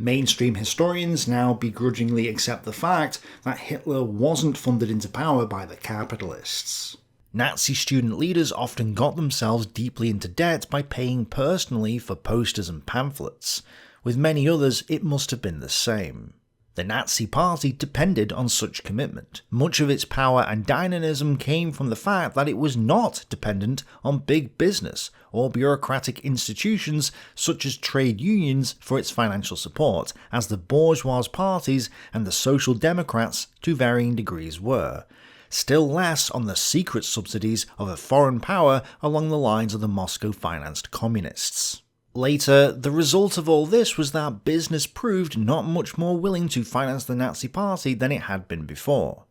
Mainstream historians now begrudgingly accept the fact that Hitler wasn't funded into power by the capitalists. Nazi student leaders often got themselves deeply into debt by paying personally for posters and pamphlets. With many others, it must have been the same. The Nazi Party depended on such commitment. Much of its power and dynamism came from the fact that it was not dependent on big business or bureaucratic institutions such as trade unions for its financial support, as the bourgeois parties and the Social Democrats to varying degrees were. Still less on the secret subsidies of a foreign power along the lines of the Moscow-financed communists. Later, the result of all this was that business proved not much more willing to finance the Nazi Party than it had been before.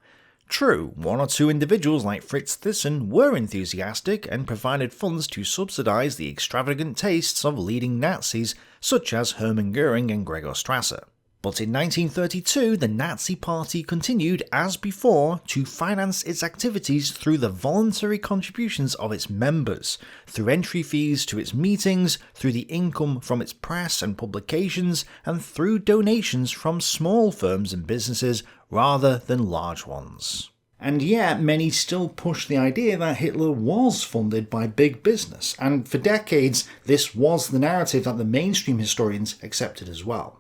True, one or two individuals like Fritz Thyssen were enthusiastic and provided funds to subsidize the extravagant tastes of leading Nazis such as Hermann Göring and Gregor Strasser. But in 1932, the Nazi Party continued, as before, to finance its activities through the voluntary contributions of its members, through entry fees to its meetings, through the income from its press and publications, and through donations from small firms and businesses rather than large ones. And yet, many still push the idea that Hitler was funded by big business, and for decades, this was the narrative that the mainstream historians accepted as well.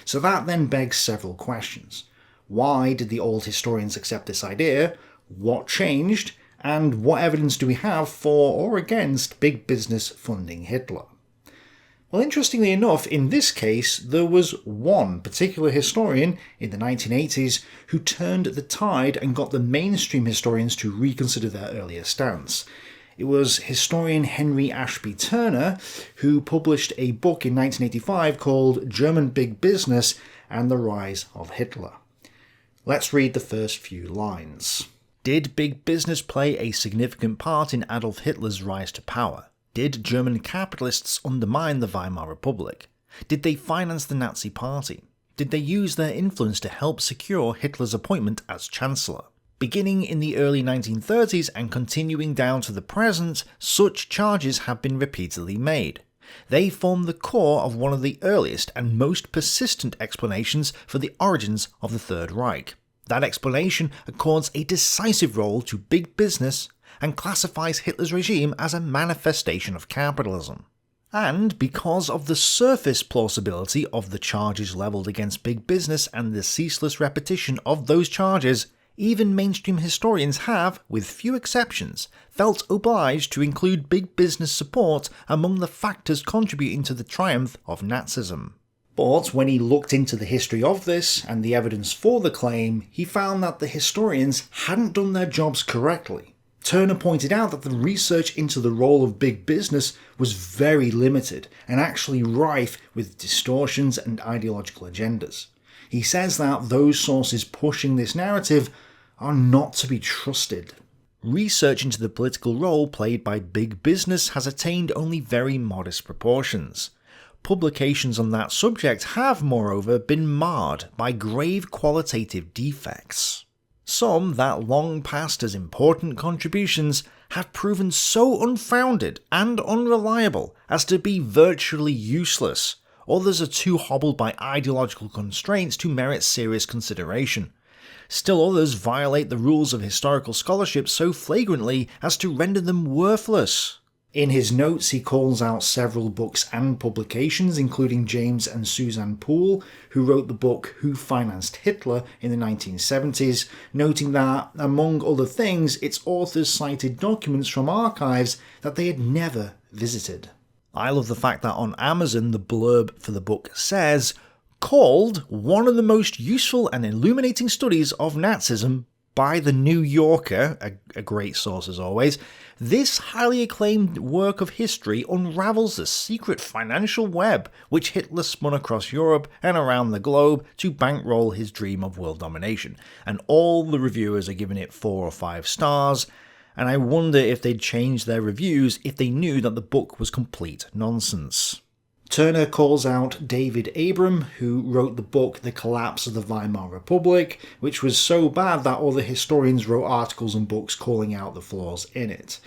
So that then begs several questions. Why did the old historians accept this idea? What changed? And what evidence do we have for or against big business funding Hitler? Well, interestingly enough, in this case, there was one particular historian in the 1980s who turned the tide and got the mainstream historians to reconsider their earlier stance. It was historian Henry Ashby Turner, who published a book in 1985 called German Big Business and the Rise of Hitler. Let's read the first few lines. Did big business play a significant part in Adolf Hitler's rise to power? Did German capitalists undermine the Weimar Republic? Did they finance the Nazi Party? Did they use their influence to help secure Hitler's appointment as Chancellor? Beginning in the early 1930s and continuing down to the present, such charges have been repeatedly made. They form the core of one of the earliest and most persistent explanations for the origins of the Third Reich. That explanation accords a decisive role to big business and classifies Hitler's regime as a manifestation of capitalism. And because of the surface plausibility of the charges levelled against big business and the ceaseless repetition of those charges, even mainstream historians have, with few exceptions, felt obliged to include big business support among the factors contributing to the triumph of Nazism. But when he looked into the history of this and the evidence for the claim, he found that the historians hadn't done their jobs correctly. Turner pointed out that the research into the role of big business was very limited and actually rife with distortions and ideological agendas. He says that those sources pushing this narrative are not to be trusted. Research into the political role played by big business has attained only very modest proportions. Publications on that subject have, moreover, been marred by grave qualitative defects. Some that long passed as important contributions have proven so unfounded and unreliable as to be virtually useless. Others are too hobbled by ideological constraints to merit serious consideration. Still others violate the rules of historical scholarship so flagrantly as to render them worthless. In his notes, he calls out several books and publications, including James and Suzanne Poole, who wrote the book Who Financed Hitler in the 1970s, noting that, among other things, its authors cited documents from archives that they had never visited. I love the fact that on Amazon the blurb for the book says, called one of the most useful and illuminating studies of Nazism by the New Yorker, a great source as always, this highly acclaimed work of history unravels the secret financial web which Hitler spun across Europe and around the globe to bankroll his dream of world domination. And all the reviewers are giving it 4 or 5 stars, and I wonder if they'd change their reviews if they knew that the book was complete nonsense. Turner calls out David Abram, who wrote the book The Collapse of the Weimar Republic, which was so bad that other historians wrote articles and books calling out the flaws in it.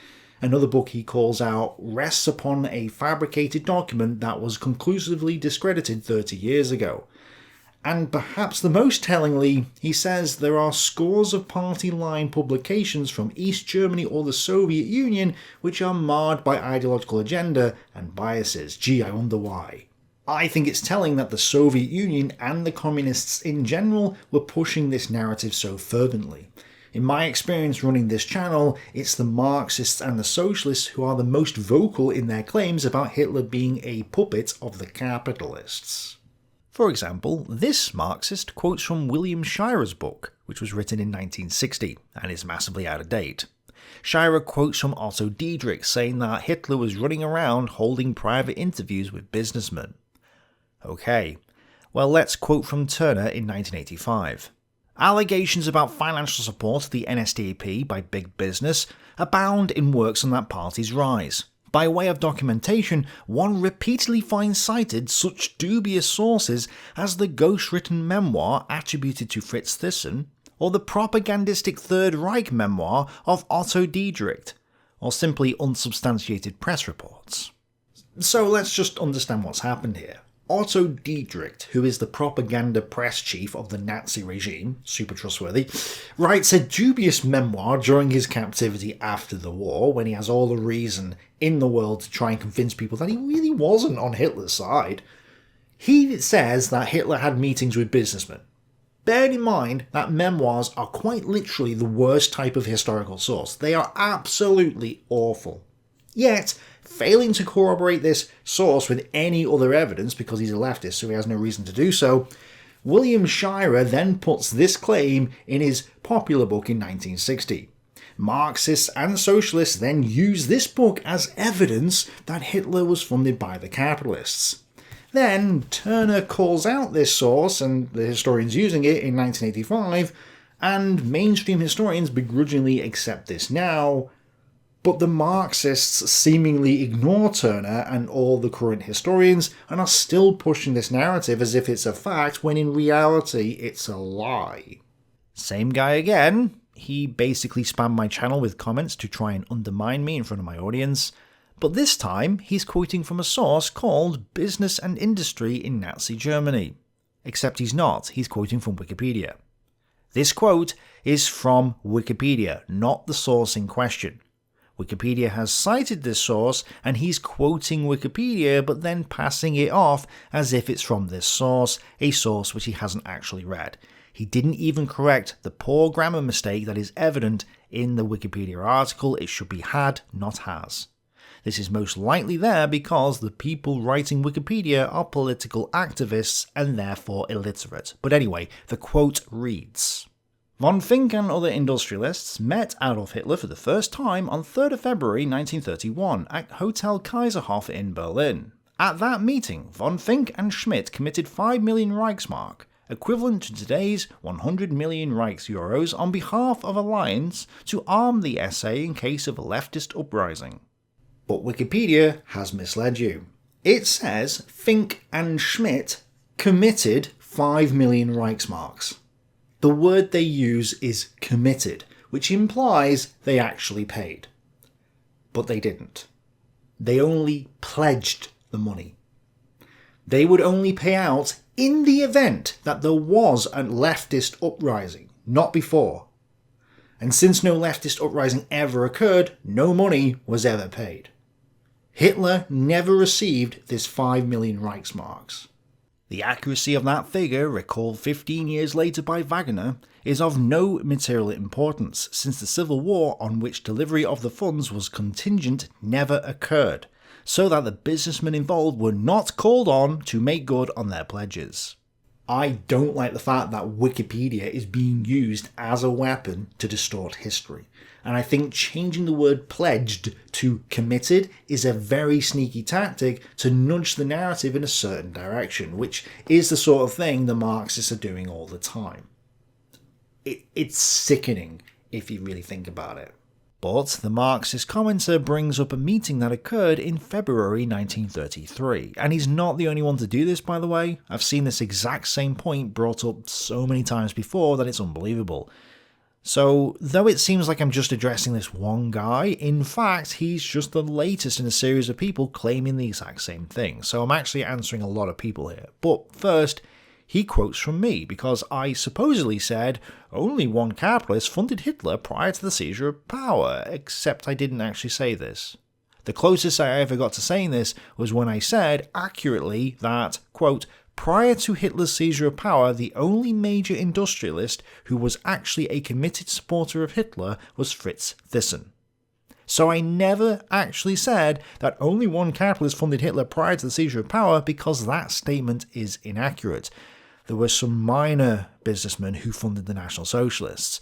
Another book he calls out rests upon a fabricated document that was conclusively discredited 30 years ago. And perhaps the most tellingly, he says there are scores of party-line publications from East Germany or the Soviet Union which are marred by ideological agenda and biases. Gee, I wonder why. I think it's telling that the Soviet Union and the communists in general were pushing this narrative so fervently. In my experience running this channel, it's the Marxists and the socialists who are the most vocal in their claims about Hitler being a puppet of the capitalists. For example, this Marxist quotes from William Shirer's book, which was written in 1960 and is massively out of date. Shirer quotes from Otto Dietrich saying that Hitler was running around holding private interviews with businessmen. Okay, well let's quote from Turner in 1985. Allegations about financial support to the NSDAP by big business abound in works on that party's rise. By way of documentation, one repeatedly finds cited such dubious sources as the ghost-written memoir attributed to Fritz Thyssen, or the propagandistic Third Reich memoir of Otto Dietrich, or simply unsubstantiated press reports. So let's just understand what's happened here. Otto Dietrich, who is the propaganda press chief of the Nazi regime, super trustworthy, writes a dubious memoir during his captivity after the war, when he has all the reason in the world to try and convince people that he really wasn't on Hitler's side. He says that Hitler had meetings with businessmen. Bear in mind that memoirs are quite literally the worst type of historical source. They are absolutely awful. Yet, failing to corroborate this source with any other evidence because he's a leftist, so he has no reason to do so, William Shirer then puts this claim in his popular book in 1960. Marxists and socialists then use this book as evidence that Hitler was funded by the capitalists. Then Turner calls out this source, and the historians using it in 1985, and mainstream historians begrudgingly accept this now. But the Marxists seemingly ignore Turner and all the current historians and are still pushing this narrative as if it's a fact, when in reality it's a lie. Same guy again. He basically spammed my channel with comments to try and undermine me in front of my audience. But this time, he's quoting from a source called Business and Industry in Nazi Germany. Except he's not, he's quoting from Wikipedia. This quote is from Wikipedia, not the source in question. Wikipedia has cited this source, and he's quoting Wikipedia but then passing it off as if it's from this source, a source which he hasn't actually read. He didn't even correct the poor grammar mistake that is evident in the Wikipedia article. It should be had, not has. This is most likely there because the people writing Wikipedia are political activists and therefore illiterate. But anyway, the quote reads: Von Fink and other industrialists met Adolf Hitler for the first time on 3rd of February 1931 at Hotel Kaiserhof in Berlin. At that meeting, von Fink and Schmidt committed 5 million Reichsmark, equivalent to today's 100 million Reichseuros, on behalf of Alliance to arm the SA in case of a leftist uprising. But Wikipedia has misled you. It says Fink and Schmidt committed 5 million Reichsmarks. The word they use is committed, which implies they actually paid. But they didn't. They only pledged the money. They would only pay out in the event that there was a leftist uprising, not before. And since no leftist uprising ever occurred, no money was ever paid. Hitler never received this 5 million Reichsmarks. The accuracy of that figure, recalled 15 years later by Wagner, is of no material importance, since the civil war on which delivery of the funds was contingent never occurred, so that the businessmen involved were not called on to make good on their pledges. I don't like the fact that Wikipedia is being used as a weapon to distort history, and I think changing the word pledged to committed is a very sneaky tactic to nudge the narrative in a certain direction, which is the sort of thing the Marxists are doing all the time. It's sickening if you really think about it. But the Marxist commenter brings up a meeting that occurred in February 1933, and he's not the only one to do this, by the way. I've seen this exact same point brought up so many times before that it's unbelievable. So, though it seems like I'm just addressing this one guy, in fact, he's just the latest in a series of people claiming the exact same thing. So I'm actually answering a lot of people here. But first, he quotes from me, because I supposedly said only one capitalist funded Hitler prior to the seizure of power, except I didn't actually say this. The closest I ever got to saying this was when I said, accurately, that, quote, prior to Hitler's seizure of power, the only major industrialist who was actually a committed supporter of Hitler was Fritz Thyssen. So I never actually said that only one capitalist funded Hitler prior to the seizure of power, because that statement is inaccurate. There were some minor businessmen who funded the National Socialists.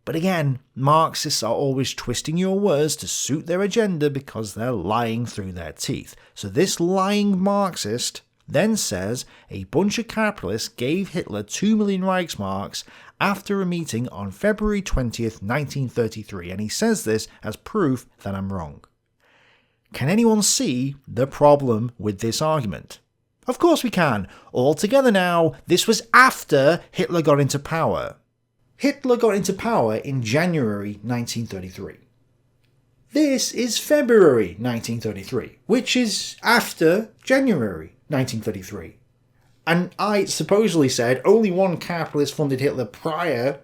But again, Marxists are always twisting your words to suit their agenda because they're lying through their teeth. So this lying Marxist then says a bunch of capitalists gave Hitler 2 million Reichsmarks after a meeting on February 20th, 1933, and he says this as proof that I'm wrong. Can anyone see the problem with this argument? Of course we can. All together now, this was after Hitler got into power. Hitler got into power in January 1933. This is February 1933, which is after January 1933. And I supposedly said only one capitalist funded Hitler prior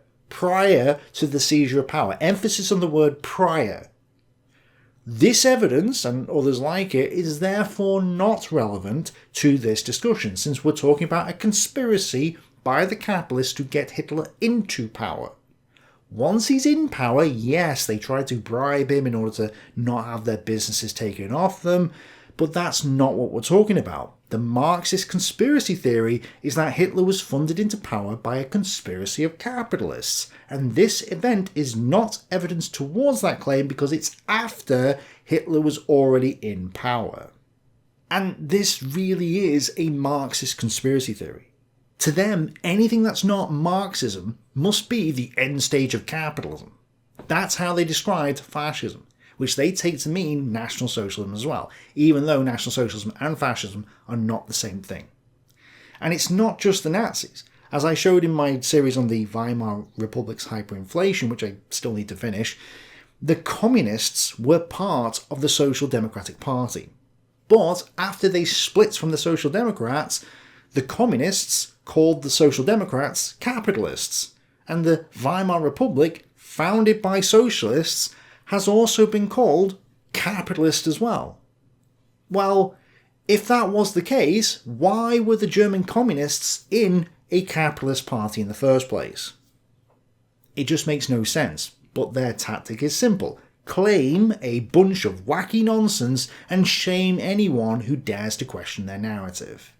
to the seizure of power. Emphasis on the word prior. This evidence, and others like it, is therefore not relevant to this discussion, since we're talking about a conspiracy by the capitalists to get Hitler into power. Once he's in power, yes, they try to bribe him in order to not have their businesses taken off them, but that's not what we're talking about. The Marxist conspiracy theory is that Hitler was funded into power by a conspiracy of capitalists, and this event is not evidence towards that claim because it's after Hitler was already in power. And this really is a Marxist conspiracy theory. To them, anything that's not Marxism must be the end stage of capitalism. That's how they described fascism, which they take to mean National Socialism as well, even though National Socialism and fascism are not the same thing. And it's not just the Nazis. As I showed in my series on the Weimar Republic's hyperinflation, which I still need to finish, the communists were part of the Social Democratic Party. But after they split from the Social Democrats, the communists called the Social Democrats capitalists, and the Weimar Republic, founded by socialists, has also been called capitalist as well. Well, if that was the case, why were the German communists in a capitalist party in the first place? It just makes no sense, but their tactic is simple. Claim a bunch of wacky nonsense and shame anyone who dares to question their narrative.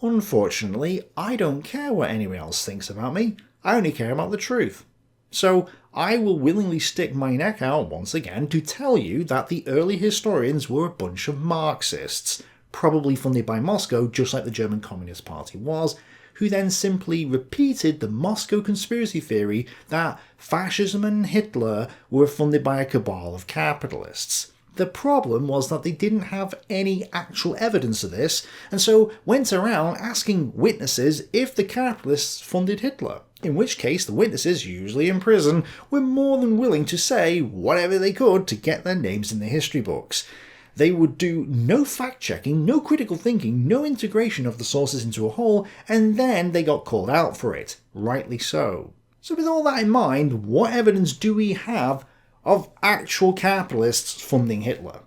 Unfortunately, I don't care what anyone else thinks about me, I only care about the truth. So I will willingly stick my neck out once again to tell you that the early historians were a bunch of Marxists, probably funded by Moscow just like the German Communist Party was, who then simply repeated the Moscow conspiracy theory that fascism and Hitler were funded by a cabal of capitalists. The problem was that they didn't have any actual evidence of this, and so went around asking witnesses if the capitalists funded Hitler, in which case the witnesses, usually in prison, were more than willing to say whatever they could to get their names in the history books. They would do no fact-checking, no critical thinking, no integration of the sources into a whole, and then they got called out for it. Rightly so. So with all that in mind, what evidence do we have of actual capitalists funding Hitler?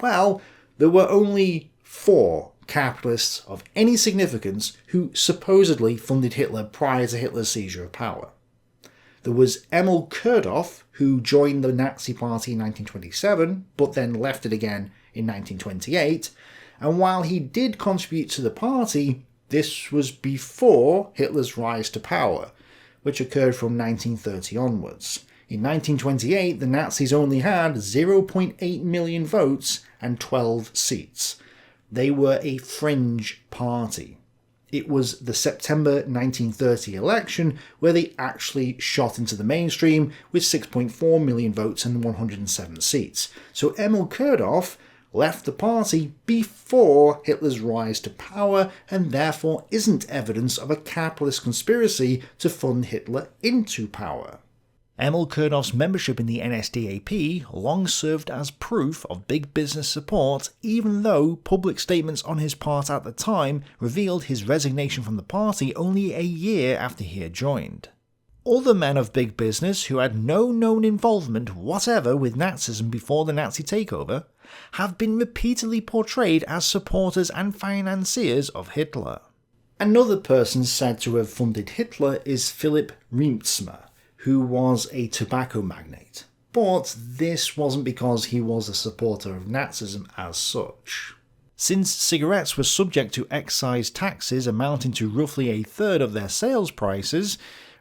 Well, there were only 4 capitalists of any significance who supposedly funded Hitler prior to Hitler's seizure of power. There was Emil Kurdoff, who joined the Nazi Party in 1927, but then left it again in 1928, and while he did contribute to the party, this was before Hitler's rise to power, which occurred from 1930 onwards. In 1928, the Nazis only had 0.8 million votes and 12 seats. They were a fringe party. It was the September 1930 election where they actually shot into the mainstream with 6.4 million votes and 107 seats. So Emil Kurdoff left the party before Hitler's rise to power and therefore isn't evidence of a capitalist conspiracy to fund Hitler into power. Emil Kurdov's membership in the NSDAP long served as proof of big business support, even though public statements on his part at the time revealed his resignation from the party only a year after he had joined. Other men of big business who had no known involvement whatever with Nazism before the Nazi takeover have been repeatedly portrayed as supporters and financiers of Hitler. Another person said to have funded Hitler is Philipp Reemtsma, who was a tobacco magnate. But this wasn't because he was a supporter of Nazism as such. Since cigarettes were subject to excise taxes amounting to roughly a third of their sales prices,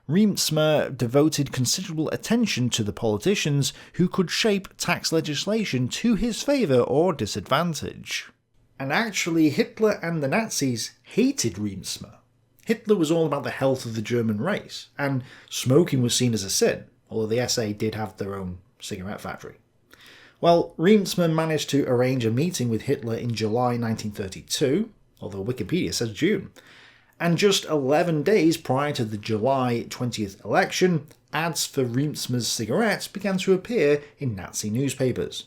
Reemtsma devoted considerable attention to the politicians who could shape tax legislation to his favour or disadvantage. And actually, Hitler and the Nazis hated Reemtsma. Hitler was all about the health of the German race, and smoking was seen as a sin, although the SA did have their own cigarette factory. Well, Reemtsma managed to arrange a meeting with Hitler in July 1932, although Wikipedia says June, and just 11 days prior to the July 20th election, ads for Reemtsma's cigarettes began to appear in Nazi newspapers.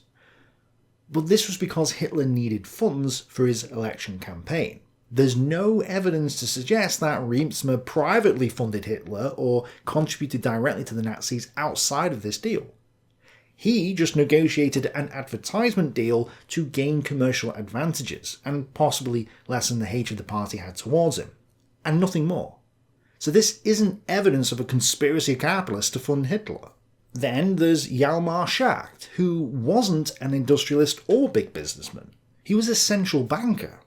But this was because Hitler needed funds for his election campaign. There's no evidence to suggest that Reemtsma privately funded Hitler or contributed directly to the Nazis outside of this deal. He just negotiated an advertisement deal to gain commercial advantages and possibly lessen the hatred the party had towards him, and nothing more. So this isn't evidence of a conspiracy of capitalists to fund Hitler. Then there's Hjalmar Schacht, who wasn't an industrialist or big businessman. He was a central banker.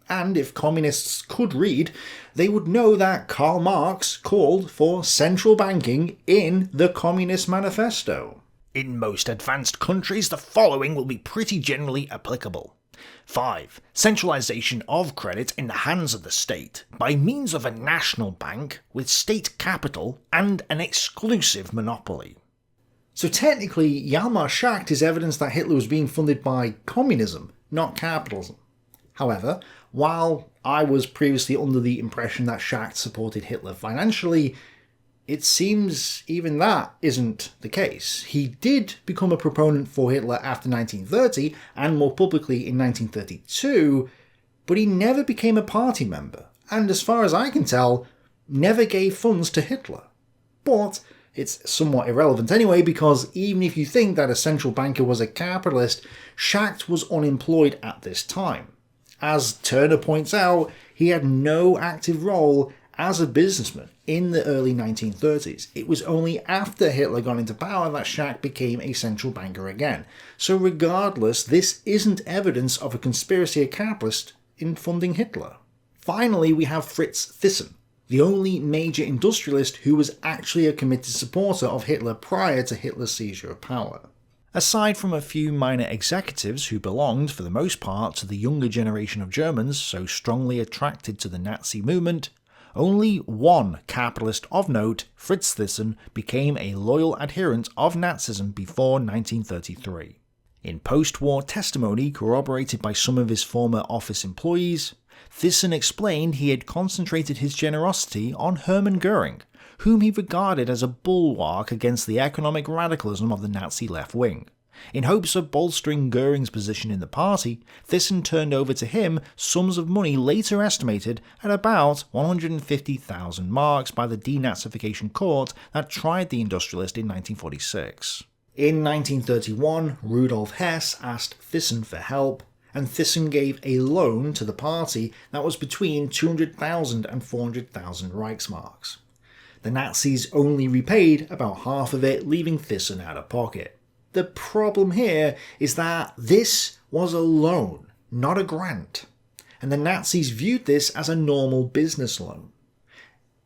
And if communists could read, they would know that Karl Marx called for central banking in the Communist Manifesto. In most advanced countries, the following will be pretty generally applicable. 5. Centralisation of credit in the hands of the state by means of a national bank with state capital and an exclusive monopoly. So technically, Hjalmar Schacht is evidence that Hitler was being funded by communism, not capitalism. However, while I was previously under the impression that Schacht supported Hitler financially, it seems even that isn't the case. He did become a proponent for Hitler after 1930, and more publicly in 1932, but he never became a party member, and as far as I can tell, never gave funds to Hitler. But it's somewhat irrelevant anyway, because even if you think that a central banker was a capitalist, Schacht was unemployed at this time. As Turner points out, he had no active role as a businessman in the early 1930s. It was only after Hitler got into power that Schacht became a central banker again. So regardless, this isn't evidence of a conspiracy of capitalists in funding Hitler. Finally, we have Fritz Thyssen, the only major industrialist who was actually a committed supporter of Hitler prior to Hitler's seizure of power. Aside from a few minor executives who belonged, for the most part, to the younger generation of Germans so strongly attracted to the Nazi movement, only one capitalist of note, Fritz Thyssen, became a loyal adherent of Nazism before 1933. In post-war testimony corroborated by some of his former office employees, Thyssen explained he had concentrated his generosity on Hermann Göring, whom he regarded as a bulwark against the economic radicalism of the Nazi left wing. In hopes of bolstering Göring's position in the party, Thyssen turned over to him sums of money later estimated at about 150,000 marks by the denazification court that tried the industrialist in 1946. In 1931, Rudolf Hess asked Thyssen for help, and Thyssen gave a loan to the party that was between 200,000 and 400,000 Reichsmarks. The Nazis only repaid about half of it, leaving Thyssen out of pocket. The problem here is that this was a loan, not a grant, and the Nazis viewed this as a normal business loan.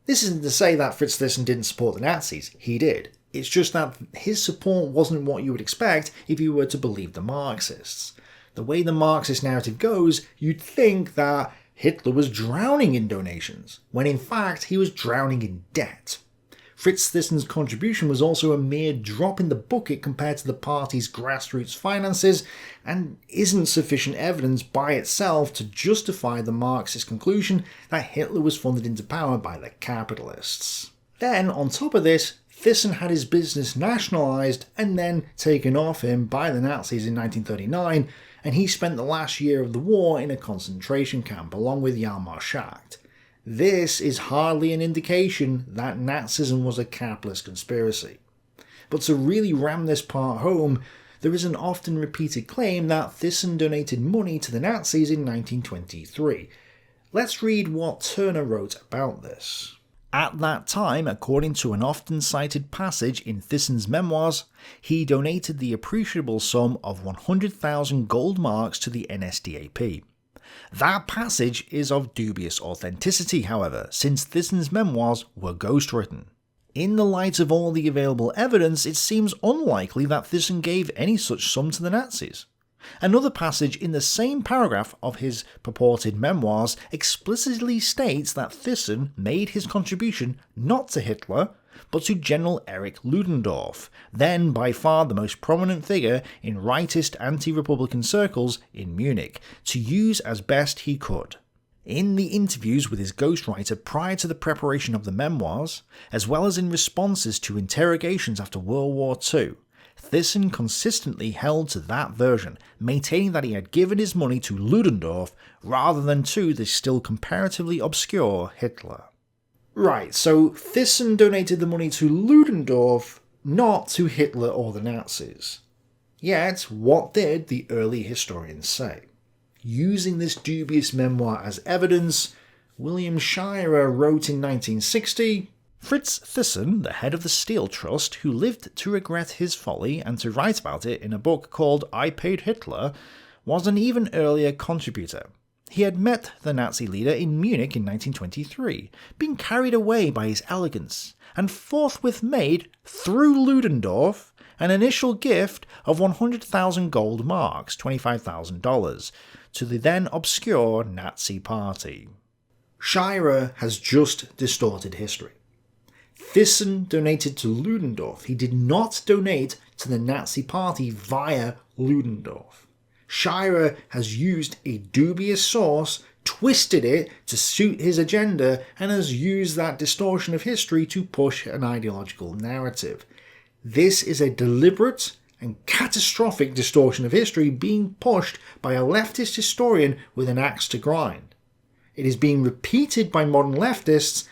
This isn't to say that Fritz Thyssen didn't support the Nazis, he did. It's just that his support wasn't what you would expect if you were to believe the Marxists. The way the Marxist narrative goes, you'd think that Hitler was drowning in donations, when in fact he was drowning in debt. Fritz Thyssen's contribution was also a mere drop in the bucket compared to the party's grassroots finances, and isn't sufficient evidence by itself to justify the Marxist conclusion that Hitler was funded into power by the capitalists. Then, on top of this, Thyssen had his business nationalised and then taken off him by the Nazis in 1939, and he spent the last year of the war in a concentration camp along with Hjalmar Schacht. This is hardly an indication that Nazism was a capitalist conspiracy. But to really ram this part home, there is an often repeated claim that Thyssen donated money to the Nazis in 1923. Let's read what Turner wrote about this. At that time, according to an often cited passage in Thyssen's memoirs, he donated the appreciable sum of 100,000 gold marks to the NSDAP. That passage is of dubious authenticity, however, since Thyssen's memoirs were ghostwritten. In the light of all the available evidence, it seems unlikely that Thyssen gave any such sum to the Nazis. Another passage in the same paragraph of his purported memoirs explicitly states that Thyssen made his contribution not to Hitler, but to General Erich Ludendorff, then by far the most prominent figure in rightist anti-republican circles in Munich, to use as best he could. In the interviews with his ghostwriter prior to the preparation of the memoirs, as well as in responses to interrogations after World War II, Thyssen consistently held to that version, maintaining that he had given his money to Ludendorff rather than to the still comparatively obscure Hitler. Right, so Thyssen donated the money to Ludendorff, not to Hitler or the Nazis. Yet, what did the early historians say? Using this dubious memoir as evidence, William Shirer wrote in 1960, Fritz Thyssen, the head of the Steel Trust, who lived to regret his folly and to write about it in a book called I Paid Hitler, was an even earlier contributor. He had met the Nazi leader in Munich in 1923, been carried away by his elegance, and forthwith made, through Ludendorff, an initial gift of 100,000 gold marks, $25,000, to the then obscure Nazi party. Shirer has just distorted history. Thyssen donated to Ludendorff. He did not donate to the Nazi party via Ludendorff. Shirer has used a dubious source, twisted it to suit his agenda, and has used that distortion of history to push an ideological narrative. This is a deliberate and catastrophic distortion of history being pushed by a leftist historian with an axe to grind. It is being repeated by modern leftists,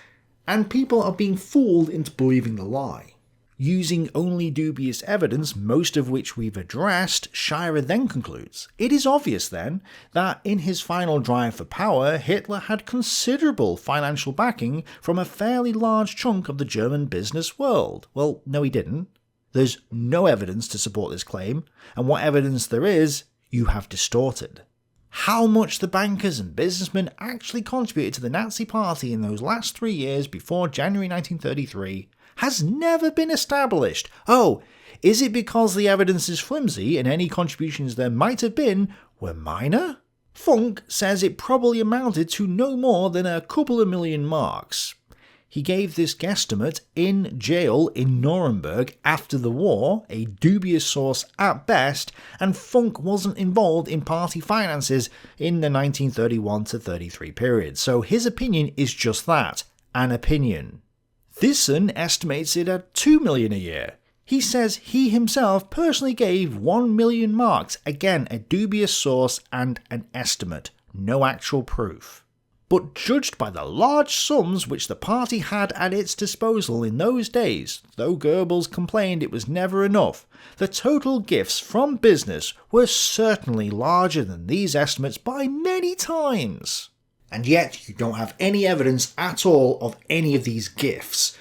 and people are being fooled into believing the lie. Using only dubious evidence, most of which we've addressed, Shirer then concludes, it is obvious then that in his final drive for power, Hitler had considerable financial backing from a fairly large chunk of the German business world. Well, no he didn't. There's no evidence to support this claim, and what evidence there is, you have distorted. How much the bankers and businessmen actually contributed to the Nazi Party in those last 3 years before January 1933 has never been established. Oh, is it because the evidence is flimsy and any contributions there might have been were minor? Funk says it probably amounted to no more than a couple of million marks. He gave this guesstimate in jail in Nuremberg after the war, a dubious source at best, and Funk wasn't involved in party finances in the 1931-33 period, so his opinion is just that, an opinion. Thyssen estimates it at 2 million a year. He says he himself personally gave 1 million marks, again a dubious source and an estimate, no actual proof. But judged by the large sums which the party had at its disposal in those days, though Goebbels complained it was never enough, the total gifts from business were certainly larger than these estimates by many times. And yet you don't have any evidence at all of any of these gifts.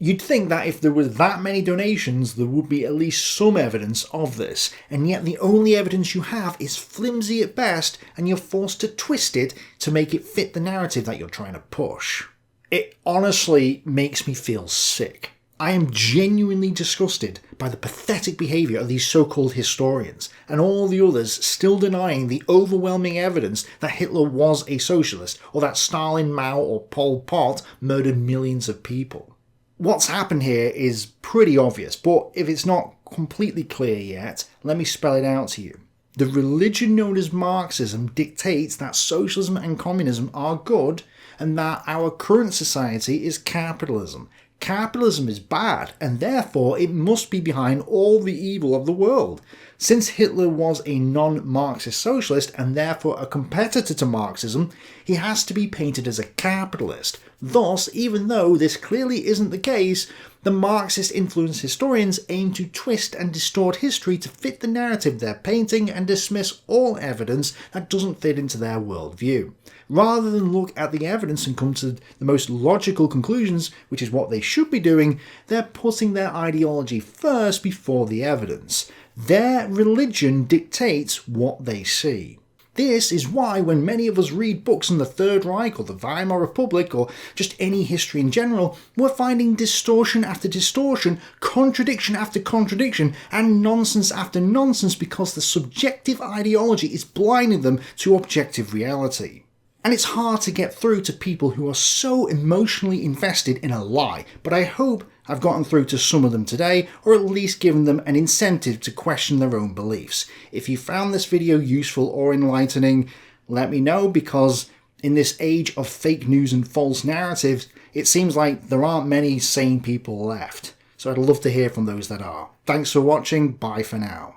You'd think that if there were that many donations, there would be at least some evidence of this, and yet the only evidence you have is flimsy at best, and you're forced to twist it to make it fit the narrative that you're trying to push. It honestly makes me feel sick. I am genuinely disgusted by the pathetic behaviour of these so-called historians, and all the others still denying the overwhelming evidence that Hitler was a socialist, or that Stalin, Mao, or Pol Pot murdered millions of people. What's happened here is pretty obvious, but if it's not completely clear yet, let me spell it out to you. The religion known as Marxism dictates that socialism and communism are good, and that our current society is capitalism. Capitalism is bad, and therefore it must be behind all the evil of the world. Since Hitler was a non-Marxist socialist and therefore a competitor to Marxism, he has to be painted as a capitalist. Thus, even though this clearly isn't the case, the Marxist-influenced historians aim to twist and distort history to fit the narrative they're painting and dismiss all evidence that doesn't fit into their worldview. Rather than look at the evidence and come to the most logical conclusions, which is what they should be doing, they're putting their ideology first before the evidence. Their religion dictates what they see. This is why when many of us read books on the Third Reich or the Weimar Republic or just any history in general, we're finding distortion after distortion, contradiction after contradiction, and nonsense after nonsense because the subjective ideology is blinding them to objective reality. And it's hard to get through to people who are so emotionally invested in a lie, but I hope I've gotten through to some of them today, or at least given them an incentive to question their own beliefs. If you found this video useful or enlightening, let me know, because in this age of fake news and false narratives, it seems like there aren't many sane people left. So I'd love to hear from those that are. Thanks for watching, bye for now.